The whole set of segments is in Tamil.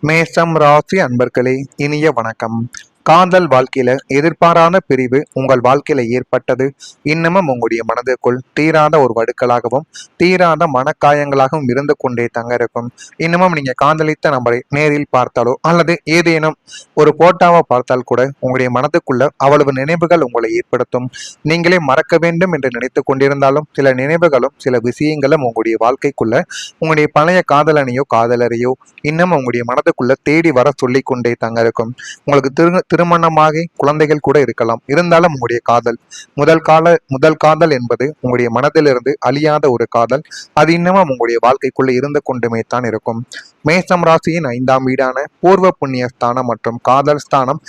மேஷம் ராசி அன்பர்களே, இனிய வணக்கம். காதல் வாழ்க்கையில எதிர்பாராத பிரிவு உங்கள் வாழ்க்கையில ஏற்பட்டது. இன்னமும் உங்களுடைய மனதிற்குள் தீராத ஒரு வடுக்களாகவும் தீராத மனக்காயங்களாகவும் இருந்து கொண்டே தங்க இருக்கும். இன்னமும் நீங்க காதலித்த நபரை நேரில் பார்த்தாலோ அல்லது ஏதேனும் ஒரு போட்டாவோ பார்த்தால் கூட உங்களுடைய மனதுக்குள்ள அவ்வளவு நினைவுகள் உங்களை ஏற்படுத்தும். நீங்களே மறக்க வேண்டும் என்று நினைத்து கொண்டிருந்தாலும் சில நினைவுகளும் சில விஷயங்களும் உங்களுடைய வாழ்க்கைக்குள்ள உங்களுடைய பழைய காதலனையோ காதலரையோ இன்னும் உங்களுடைய மனதுக்குள்ள தேடி வர சொல்லி கொண்டே தங்க இருக்கும். உங்களுக்கு திருமணமாகி குழந்தைகள் கூட இருக்கலாம். இருந்தாலும் உங்களுடைய காதல் முதல் காதல் என்பது உங்களுடைய மனதிலிருந்து அழியாத ஒரு காதல். அது இன்னமும் உங்களுடைய வாழ்க்கைக்குள்ள இருந்து கொண்டுமே தான் இருக்கும். மேஷம் ராசியின் 5ஆம் வீடான பூர்வ புண்ணிய ஸ்தானம் மற்றும் காதல் ஸ்தானம்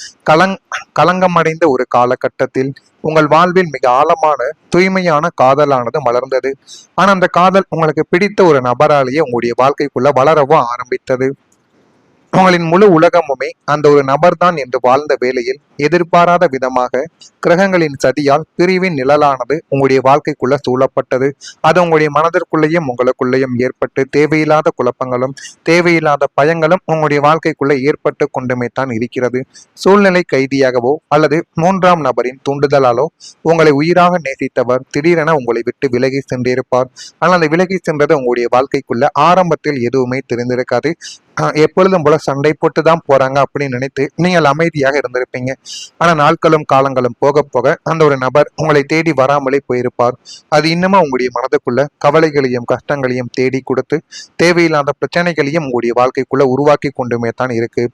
களங்கமடைந்த ஒரு காலகட்டத்தில் உங்கள் வாழ்வில் மிக ஆழமான தூய்மையான காதலானது மலர்ந்தது. ஆனா அந்த காதல் உங்களுக்கு பிடித்த ஒரு நபராலேயே உங்களுடைய வாழ்க்கைக்குள்ள வளரவும் ஆரம்பித்தது. உங்களின் முழு உலகமுமே அந்த ஒரு நபர்தான் என்று வாழ்ந்த வேளையில் எதிர்பாராத விதமாக கிரகங்களின் சதியால் பிரிவின் நிழலானது உங்களுடைய வாழ்க்கைக்குள்ள சூழப்பட்டது. அது உங்களுடைய மனதிற்குள்ளேயும் உங்களுக்குள்ளேயும் ஏற்பட்டு தேவையில்லாத குழப்பங்களும் தேவையில்லாத பயங்களும் உங்களுடைய வாழ்க்கைக்குள்ள ஏற்பட்டு கொண்டுமே தான் இருக்கிறது. சூழ்நிலை கைதியாகவோ அல்லது 3ஆம் நபரின் தூண்டுதலாலோ உங்களை உயிராக நேசித்தவர் திடீரென உங்களை விட்டு விலகி சென்றிருப்பார். ஆனால் அந்த விலகி சென்றது உங்களுடைய வாழ்க்கைக்குள்ள ஆரம்பத்தில் எதுவுமே தெரிந்திருக்காது. எப்பொழுதும் போல சண்டை போட்டு தான் போறாங்க அப்படின்னு நினைத்து நீங்கள் அமைதியாக இருந்திருப்பீங்க. ஆனா நாட்களும் காலங்களும் போக போக அந்த ஒரு நபர் உங்களை தேடி வராமலே போயிருப்பார். அது இன்னமும் உங்களுடைய மனதுக்குள்ள கவலைகளையும் கஷ்டங்களையும் தேடி கொடுத்து தேவையில்லாத பிரச்சனைகளையும் உங்களுடைய வாழ்க்கைக்குள்ள உருவாக்கி கொண்டுமே தான் இருக்கு.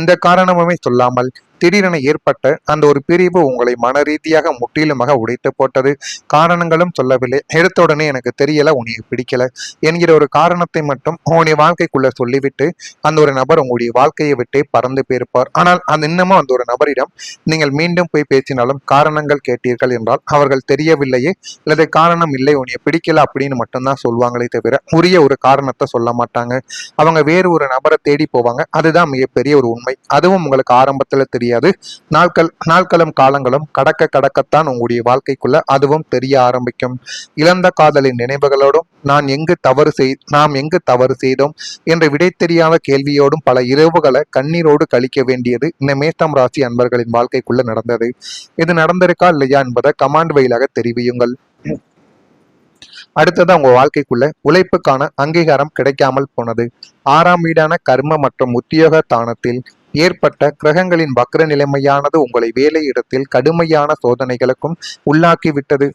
எந்த காரணமுமே சொல்லாமல் திடீரென ஏற்பட்ட அந்த ஒரு பிரிவு உங்களை மன ரீதியாக முற்றிலுமாக உடைத்து போட்டது. காரணங்களும் சொல்லவில்லை. எடுத்த உடனே எனக்கு தெரியல, உன்னை பிடிக்கல என்கிற ஒரு காரணத்தை மட்டும் உங்களுடைய வாழ்க்கைக்குள்ள சொல்லிவிட்டு அந்த ஒரு நபர் உங்களுடைய வாழ்க்கையை விட்டே பறந்து போயிருப்பார். ஆனால் அந்த இன்னமும் அந்த ஒரு நபரிடம் நீங்கள் மீண்டும் போய் பேசினாலும் காரணங்கள் கேட்டீர்கள் என்றால் அவர்கள் தெரியவில்லையே அல்லது காரணம் இல்லை, உன்னை பிடிக்கல அப்படின்னு மட்டும்தான் சொல்லுவாங்களே தவிர உரிய ஒரு காரணத்தை சொல்ல மாட்டாங்க. அவங்க வேறு ஒரு நபரை தேடி போவாங்க. அதுதான் மிகப்பெரிய ஒரு உண்மை. அதுவும் உங்களுக்கு ஆரம்பத்துல தெரியாது. நாட்களும் காலங்களும் கடக்கத்தான் உங்களுடைய வாழ்க்கைக்குள்ள அதுவும் தெரிய ஆரம்பிக்கும். இழந்த காதலின் நினைவுகளோடும் நாம் எங்கு தவறு செய்தோம் என்ற விடை தெரியாத கேள்வியோடும் பல இரவுகளை கண்ணீரோடு கழிக்க வேண்டியது இந்த மேஷம் ராசி அன்பர்களின் வாழ்க்கைக்குள்ள நடந்தது. இது நடந்திருக்கா இல்லையா என்பதை கமாண்ட் வழியாக தெரிவியுங்கள். அடுத்தது உங்க வாழ்க்கைக்குள்ள உழைப்புக்கான அங்கீகாரம் கிடைக்காமல் போனது. 6ஆம் வீடான கர்ம மற்றும் உத்தியோக தானத்தில் ஏற்பட்ட கிரகங்களின் வக்ர நிலைமையானது உங்களை வேலை இடத்தில் கடுமையான சோதனைகளுக்கும் உள்ளாக்கிவிட்டது.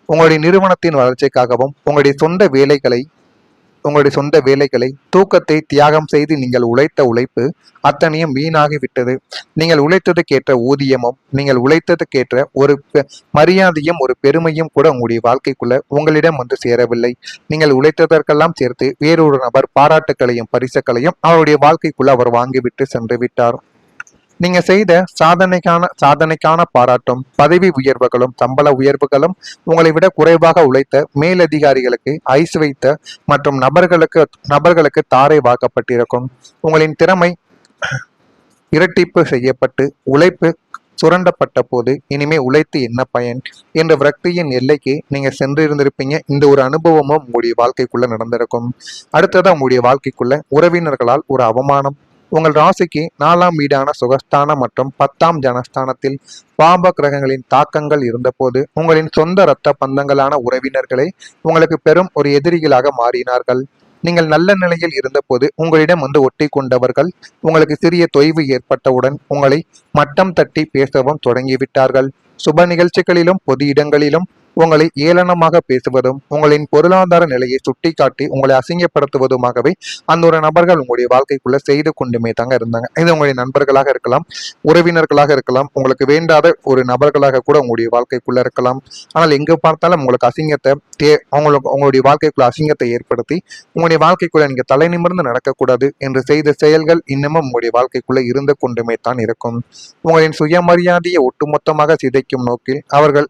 உங்களுடைய நிறுவனத்தின் வளர்ச்சிக்காகவும் உங்களுடைய சொந்த வேலைகளை தூக்கத்தை தியாகம் செய்து நீங்கள் உழைத்த உழைப்பு அத்தனையும் வீணாகிவிட்டது. நீங்கள் உழைத்ததுக்கேற்ற ஊதியமும் நீங்கள் உழைத்ததுக்கேற்ற ஒரு மரியாதையும் ஒரு பெருமையும் கூட உங்களுடைய வாழ்க்கைக்குள்ள உங்களிடம் வந்து சேரவில்லை. நீங்கள் உழைத்ததற்கெல்லாம் சேர்த்து வேறொரு நபர் பாராட்டுகளையும் பரிசுகளையும் அவருடைய வாழ்க்கைக்குள்ள அவர் வாங்கிவிட்டு சென்று விட்டார். நீங்க செய்த சாதனைக்கான பாராட்டும் பதவி உயர்வுகளும் சம்பள உயர்வுகளும் உங்களை விட குறைவாக உழைத்த மேலதிகாரிகளுக்கு ஐஸ் வைத்த மற்றும் நபர்களுக்கு தாரை வாக்கப்பட்டிருக்கும். உங்களின் திறமை இரட்டிப்பு செய்யப்பட்டு உழைப்பு சுரண்டப்பட்ட போது இனிமே உழைத்து என்ன பயன் என்ற விரக்தியின் எல்லைக்கு நீங்க சென்றிருந்திருப்பீங்க. இந்த ஒரு அனுபவமும் உங்களுடைய வாழ்க்கைக்குள்ள நடந்திருக்கும். அடுத்ததான் உங்களுடைய வாழ்க்கைக்குள்ள உறவினர்களால் ஒரு அவமானம். உங்கள் ராசிக்கு 4ஆம் வீடான சுகஸ்தானம் மற்றும் 10ஆம் ஜனஸ்தானத்தில் பாப கிரகங்களின் தாக்கங்கள் இருந்தபோது உங்களின் சொந்த இரத்த பந்தங்களான உறவினர்களை உங்களுக்கு பெரும் ஒரு எதிரிகளாக மாறினார்கள். நீங்கள் நல்ல நிலையில் இருந்தபோது உங்களிடம் வந்து ஒட்டி கொண்டவர்கள் உங்களுக்கு சிறிய தொய்வு ஏற்பட்டவுடன் உங்களை மட்டம் தட்டி பேசவும் தொடங்கிவிட்டார்கள். சுப நிகழ்ச்சிகளிலும் பொது இடங்களிலும் உங்களை ஏளனமாக பேசுவதும் உங்களின் பொருளாதார நிலையை சுட்டிக்காட்டி உங்களை அசிங்கப்படுத்துவதுமாகவே அந்த ஒரு நபர்கள் உங்களுடைய வாழ்க்கைக்குள்ள செய்து கொண்டுமே தாங்க இருந்தாங்க. இது உங்களுடைய நண்பர்களாக இருக்கலாம், உறவினர்களாக இருக்கலாம், உங்களுக்கு வேண்டாத ஒரு நபர்களாக கூட உங்களுடைய வாழ்க்கைக்குள்ள இருக்கலாம். ஆனால் எங்க பார்த்தாலும் உங்களுக்கு உங்களுடைய வாழ்க்கைக்குள்ள அசிங்கத்தை ஏற்படுத்தி உங்களுடைய வாழ்க்கைக்குள்ள நீங்க தலை நிமிர்ந்து நடக்கக்கூடாது என்று செய்த செயல்கள் இன்னமும் உங்களுடைய வாழ்க்கைக்குள்ள இருந்து கொண்டுமே தான் இருக்கும். உங்களின் சுயமரியாதையை ஒட்டுமொத்தமாக சிதைக்கும் நோக்கில் அவர்கள்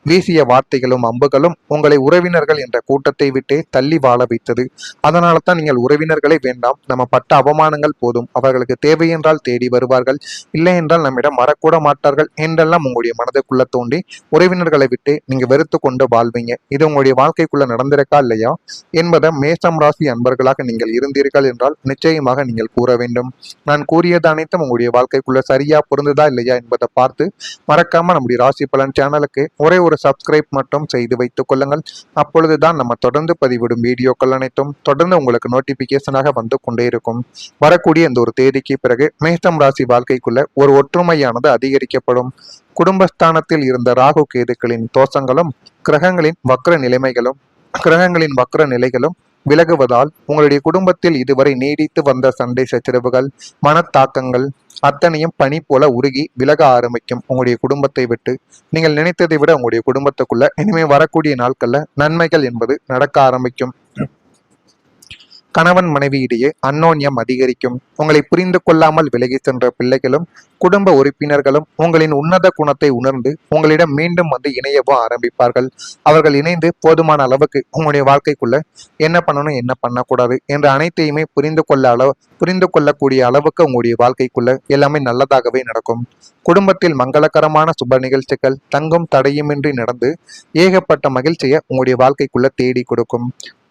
வீசிய வார்த்தைகளும் அம்புகளும் உங்களை உறவினர்கள் என்ற கூட்டத்தை விட்டே தள்ளி வாழ வைத்தது. அதனால தான் நீங்கள் உறவினர்களே வேண்டாம், நம்ம பட்ட அவமானங்கள் போதும், அவர்களுக்கு தேவையென்றால் தேடி வருவார்கள், இல்லை என்றால் நம்மிடம் வரக்கூட மாட்டார்கள் என்றெல்லாம் உங்களுடைய மனதுக்குள்ள தோண்டி உறவினர்களை விட்டு நீங்க வெறுத்து கொண்டு வாழ்வீங்க. இது உங்களுடைய வாழ்க்கைக்குள்ள நடந்திருக்கா இல்லையா என்பதை மேஷம் ராசி அன்பர்களாக நீங்கள் இருந்தீர்கள் என்றால் நிச்சயமாக நீங்கள் கூற வேண்டும். நான் கூறியது அனைத்தும் உங்களுடைய வாழ்க்கைக்குள்ள சரியா பொருந்ததா இல்லையா என்பதை பார்த்து மறக்காம நம்முடைய ராசி பலன் சேனலுக்கு ஒரே ஒரு சப்ஸ்கிரைப் மட்டும் செய்து வைத்துக் கொள்ளுங்கள். அப்பொழுதுதான் நம்ம தொடர்ந்து பதிவிடும் வீடியோக்கள் அனைத்தும் தொடர்ந்து உங்களுக்கு நோட்டிபிகேஷனாக வந்து கொண்டே இருக்கும். வரக்கூடிய இந்த ஒரு தேதிக்கு பிறகு மேஷம் ராசி வாழ்க்கைக்குள்ள ஒரு ஒற்றுமையானது அதிகரிக்கப்படும். குடும்பஸ்தானத்தில் இருந்த ராகு கேதுக்களின் தோஷங்களும் கிரகங்களின் வக்ர நிலைகளும் விலகுவதால் உங்களுடைய குடும்பத்தில் இதுவரை நீடித்து வந்த சண்டை சச்சரவுகள், மனத்தாக்கங்கள் அத்தனையும் பனி போல உருகி விலக ஆரம்பிக்கும். உங்களுடைய குடும்பத்தை விட்டு நீங்கள் நினைத்ததை விட உங்களுடைய குடும்பத்துக்குள்ள இனிமே வரக்கூடிய நாட்கள்ல நன்மைகள் என்பது நடக்க ஆரம்பிக்கும். கணவன் மனைவியிடையே அந்யோன்யம் அதிகரிக்கும். உங்களை புரிந்து கொள்ளாமல் விலகி சென்ற பிள்ளைகளும் குடும்ப உறுப்பினர்களும் உங்களின் உன்னத குணத்தை உணர்ந்து உங்களிடம் மீண்டும் வந்து இணையவோ ஆரம்பிப்பார்கள். அவர்கள் இணைந்து போதுமான அளவுக்கு உங்களுடைய வாழ்க்கைக்குள்ள என்ன பண்ணணும் என்ன பண்ணக்கூடாது என்ற அனைத்தையுமே புரிந்து கொள்ளக்கூடிய அளவுக்கு உங்களுடைய வாழ்க்கைக்குள்ள எல்லாமே நல்லதாகவே நடக்கும். குடும்பத்தில் மங்களகரமான சுப நிகழ்ச்சிகள் தங்கும் தடையுமின்றி நடந்து ஏகப்பட்ட மகிழ்ச்சியை உங்களுடைய வாழ்க்கைக்குள்ள தேடி கொடுக்கும்.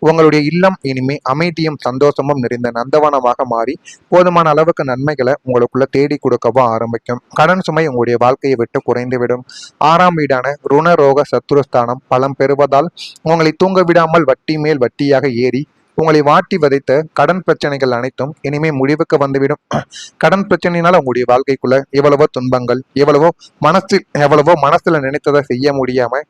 உங்களுடைய இல்லம் இனிமே அமைதியும் சந்தோஷமும் நிறைந்த நந்தவனமாக மாறி போதுமான அளவுக்கு நன்மைகளை உங்களுக்குள்ள தேடி கொடுக்கவும் ஆரம்பிக்கும். கடன் சுமை உங்களுடைய வாழ்க்கையை விட்டு குறைந்துவிடும். 6ஆம் வீடான ருணரோக சத்துருஸ்தானம் பலம் பெறுவதால் உங்களை தூங்க விடாமல் வட்டி மேல் வட்டியாக ஏறி உங்களை வாட்டி வதைத்த கடன் பிரச்சனைகள் அனைத்தும் இனிமே முடிவுக்கு வந்துவிடும். கடன் பிரச்சனையினால உங்களுடைய வாழ்க்கைக்குள்ள எவ்வளவோ துன்பங்கள், எவ்வளவோ மனசுல நினைத்ததை செய்ய முடியாம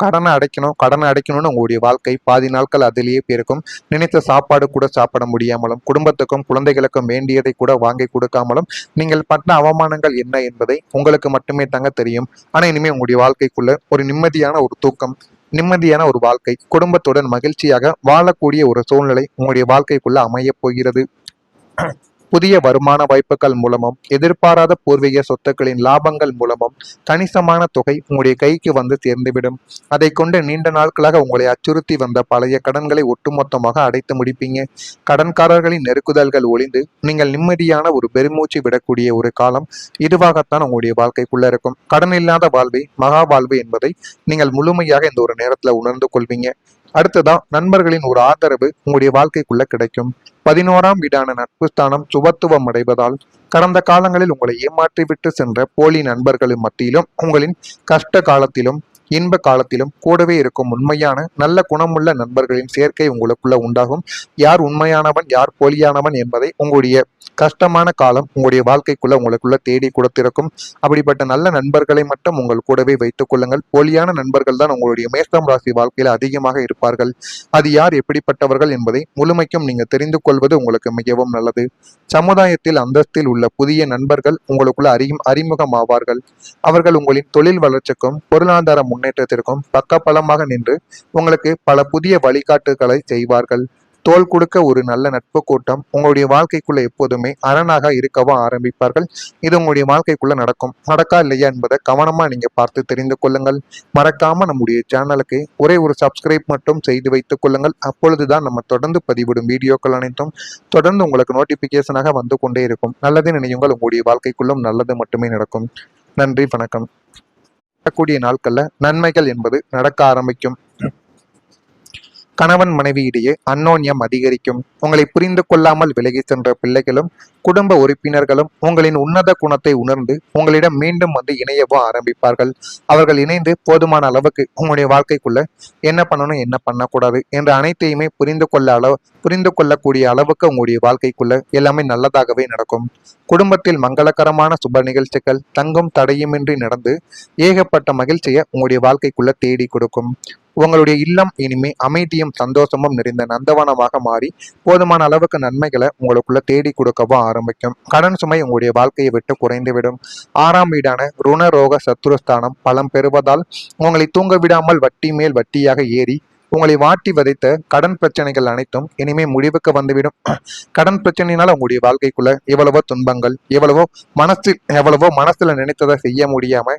கடனை அடைக்கணும்னு உங்களுடைய வாழ்க்கை பாதி நாட்கள் அதிலேயே போயிருக்கும். நினைத்த சாப்பாடு கூட சாப்பிட முடியாமலும், குடும்பத்துக்கும் குழந்தைகளுக்கும் வேண்டியதை கூட வாங்கி கொடுக்காமலும் நீங்கள் பட்ட அவமானங்கள் என்ன என்பதை உங்களுக்கு மட்டுமே தாங்க தெரியும். ஆனா இனிமே உங்களுடைய வாழ்க்கைக்குள்ள ஒரு நிம்மதியான ஒரு தூக்கம், நிம்மதியான ஒரு வாழ்க்கை, குடும்பத்துடன் மகிழ்ச்சியாக வாழக்கூடிய ஒரு சூழ்நிலை உங்களுடைய வாழ்க்கைக்குள்ள அமையப் போகிறது. புதிய வருமான வாய்ப்புகள் மூலமும் எதிர்பாராத பூர்வீக சொத்துக்களின் லாபங்கள் மூலமும் கணிசமான தொகை உங்களுடைய கைக்கு வந்து சேர்ந்துவிடும். அதை கொண்டு நீண்ட நாட்களாக உங்களை அச்சுறுத்தி வந்த பழைய கடன்களை ஒட்டுமொத்தமாக அடைத்து முடிப்பீங்க. கடன்காரர்களின் நெருக்குதல்கள் ஒளிந்து நீங்கள் நிம்மதியான ஒரு பெருமூச்சு விடக்கூடிய ஒரு காலம் இதுவாகத்தான் உங்களுடைய வாழ்க்கைக்குள்ள இருக்கும். கடன் இல்லாத வாழ்வே மகா வாழ்வு என்பதை நீங்கள் முழுமையாக இந்த ஒரு நேரத்துல உணர்ந்து கொள்வீங்க. அடுத்ததான் நண்பர்களின் ஒரு ஆதரவு உங்களுடைய வாழ்க்கைக்குள்ள கிடைக்கும். 11ஆம் வீடான நட்பு ஸ்தானம் சுபத்துவம் அடைவதால் கடந்த காலங்களில் உங்களை ஏமாற்றிவிட்டு சென்ற போலி நண்பர்களின் மத்தியிலும் உங்களின் கஷ்ட காலத்திலும் இன்ப காலத்திலும் கூடவே இருக்கும் உண்மையான நல்ல குணமுள்ள நண்பர்களின் சேர்க்கை உங்களுக்குள்ள உண்டாகும். யார் உண்மையானவன் யார் போலியானவன் என்பதை உங்களுடைய கஷ்டமான காலம் உங்களுடைய வாழ்க்கைக்குள்ள உங்களுக்குள்ள தேடி கொடுத்திருக்கும். அப்படிப்பட்ட நல்ல நண்பர்களை மட்டும் உங்கள் கூடவே வைத்துக் கொள்ளுங்கள். போலியான நண்பர்கள் தான் உங்களுடைய மேஷம் ராசி வாழ்க்கையில அதிகமாக இருப்பார்கள். அது யார் எப்படிப்பட்டவர்கள் என்பதை முழுமைக்கும் நீங்க தெரிந்து கொள்வது உங்களுக்கு மிகவும் நல்லது. சமுதாயத்தில் அந்தஸ்தில் உள்ள புதிய நண்பர்கள் உங்களுக்குள்ள அறிமுகமாவார்கள். அவர்கள் உங்களின் தொழில் வளர்ச்சிக்கும் பொருளாதார முன்னேற்றத்திற்கும் பக்கபலமாக நின்று உங்களுக்கு பல புதிய வழிகாட்டுகளை செய்வார்கள். தோள் கொடுக்க ஒரு நல்ல நட்பு கூட்டம் உங்களுடைய வாழ்க்கைக்குள்ள எப்போதுமே அரணாக இருக்கவும் ஆரம்பிப்பார்கள். இது உங்களுடைய வாழ்க்கைக்குள்ள நடக்கா இல்லையா என்பதை கவனமா நீங்க பார்த்து தெரிந்து கொள்ளுங்கள். மறக்காம நம்முடைய சேனலுக்கு ஒரே ஒரு சப்ஸ்கிரைப் மட்டும் செய்து வைத்துக் கொள்ளுங்கள். அப்பொழுதுதான் நம்ம தொடர்ந்து பதிவிடும் வீடியோக்கள் அனைத்தும் தொடர்ந்து உங்களுக்கு நோட்டிபிகேஷனாக வந்து கொண்டே இருக்கும். நல்லது நினையுங்கள், உங்களுடைய வாழ்க்கைக்குள்ளும் நல்லது மட்டுமே நடக்கும். நன்றி, வணக்கம். வரக்கூடிய நாட்கள்ல நன்மைகள் என்பது நடக்க ஆரம்பிக்கும். கணவன் மனைவியிடையே அந்யோன்யம் அதிகரிக்கும். உங்களை புரிந்து கொள்ளாமல் விலகி சென்ற பிள்ளைகளும் குடும்ப உறுப்பினர்களும் உங்களின் உன்னத குணத்தை உணர்ந்து உங்களிடம் மீண்டும் வந்து இணையவோ ஆரம்பிப்பார்கள். அவர்கள் இணைந்து போதுமான அளவுக்கு உங்களுடைய வாழ்க்கைக்குள்ள என்ன பண்ணணும் என்ன பண்ணக்கூடாது என்ற அனைத்தையுமே புரிந்து கொள்ளக்கூடிய அளவுக்கு உங்களுடைய வாழ்க்கைக்குள்ள எல்லாமே நல்லதாகவே நடக்கும். குடும்பத்தில் மங்களகரமான சுப நிகழ்ச்சிகள் தங்கும் தடையுமின்றி நடந்து ஏகப்பட்ட மகிழ்ச்சியை உங்களுடைய வாழ்க்கைக்குள்ள தேடி கொடுக்கும். உங்களுடைய இல்லம் இனிமே அமைதியும் சந்தோஷமும் நிறைந்த நந்தவனமாக மாறி போதுமான அளவுக்கு நன்மைகளை உங்களுக்குள்ள தேடி கொடுக்கவும் ஆரம்பிக்கும். கடன் சுமை உங்களுடைய வாழ்க்கையை விட்டு குறைந்துவிடும். 6ஆம் வீடான ருணரோக சத்துருஸ்தானம் பலம் பெறுவதால் உங்களை தூங்க விடாமல் வட்டி மேல் வட்டியாக ஏறி உங்களை வாட்டி வதைத்த கடன் பிரச்சனைகள் அனைத்தும் இனிமே முடிவுக்கு வந்துவிடும். கடன் பிரச்சனையினால உங்களுடைய வாழ்க்கைக்குள்ள எவ்வளவோ துன்பங்கள், எவ்வளவோ மனசுல நினைத்ததை செய்ய முடியாம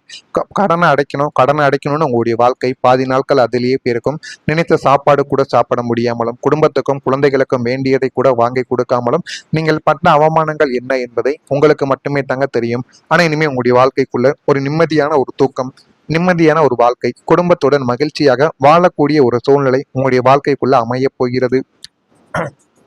கடனை அடைக்கணும்னு உங்களுடைய வாழ்க்கை பாதி நாட்கள் அதிலேயே போயிருக்கும். நினைத்த சாப்பாடு கூட சாப்பிட முடியாமலும், குடும்பத்துக்கும் குழந்தைகளுக்கும் வேண்டியதை கூட வாங்கி கொடுக்காமலும் நீங்கள் பட்ட அவமானங்கள் என்ன என்பதை உங்களுக்கு மட்டுமே தாங்க தெரியும். ஆனா இனிமே உங்களுடைய வாழ்க்கைக்குள்ள ஒரு நிம்மதியான ஒரு தூக்கம், நிம்மதியான ஒரு வாழ்க்கை, குடும்பத்துடன் மகிழ்ச்சியாக வாழக்கூடிய ஒரு சூழ்நிலை உங்களுடைய வாழ்க்கைக்குள்ள அமைய போகிறது.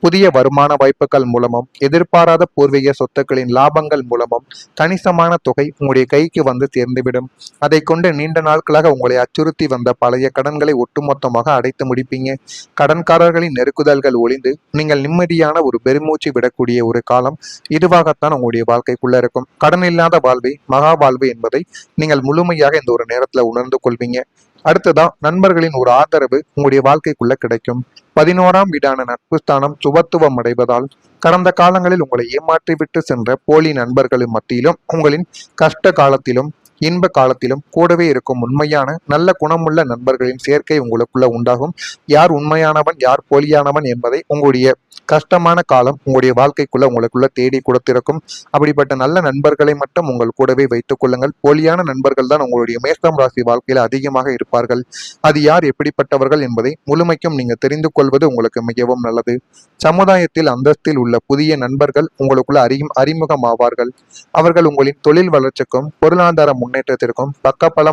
புதிய வருமான வாய்ப்புகள் மூலமும், எதிர்பாராத பூர்வீக சொத்துக்களின் லாபங்கள் மூலமும் கணிசமான தொகை உங்களுடைய கைக்கு வந்து சேர்ந்துவிடும். அதை கொண்டு நீண்ட நாட்களாக உங்களை அச்சுறுத்தி வந்த பழைய கடன்களை ஒட்டுமொத்தமாக அடைத்து முடிப்பீங்க. கடன்காரர்களின் நெருக்குதல்கள் ஒளிந்து நீங்கள் நிம்மதியான ஒரு பெருமூச்சு விடக்கூடிய ஒரு காலம் இதுவாகத்தான் உங்களுடைய வாழ்க்கைக்குள்ள இருக்கும். கடன் இல்லாத வாழ்வே மகா வாழ்வு என்பதை நீங்கள் முழுமையாக இந்த ஒரு நேரத்துல உணர்ந்து கொள்வீங்க. அடுத்ததான் நண்பர்களின் ஒரு ஆதரவு உங்களுடைய வாழ்க்கைக்குள்ள கிடைக்கும். 11ஆம் வீடான நட்பு ஸ்தானம் சுபத்துவம் அடைவதால் கடந்த காலங்களில் உங்களை ஏமாற்றிவிட்டு சென்ற போலி நண்பர்களின் மத்தியிலும், உங்களின் கஷ்ட காலத்திலும் இன்ப காலத்திலும் கூடவே இருக்கும் உண்மையான நல்ல குணமுள்ள நண்பர்களின் சேர்க்கை உங்களுக்குள்ள உண்டாகும். யார் உண்மையானவன் யார் போலியானவன் என்பதை உங்களுடைய கஷ்டமான காலம் உங்களுடைய வாழ்க்கைக்குள்ள உங்களுக்குள்ள தேடி கொடுத்திருக்கும். அப்படிப்பட்ட நல்ல நண்பர்களை மட்டும் உங்கள் கூடவே வைத்துக் கொள்ளுங்கள். போலியான நண்பர்கள் தான் உங்களுடைய மேஷம் ராசி வாழ்க்கையில அதிகமாக இருப்பார்கள். அது யார், எப்படிப்பட்டவர்கள் என்பதை முழுமைக்கும் நீங்க தெரிந்து கொள்வது உங்களுக்கு மிகவும் நல்லது. சமுதாயத்தில் அந்தஸ்தில் உள்ள புதிய நண்பர்கள் உங்களுக்குள்ள அறிமுகமாவார்கள். அவர்கள் உங்களின் தொழில் வளர்ச்சிக்கும் பொருளாதார முன்னேற்றத்திற்கும் பக்கபலம்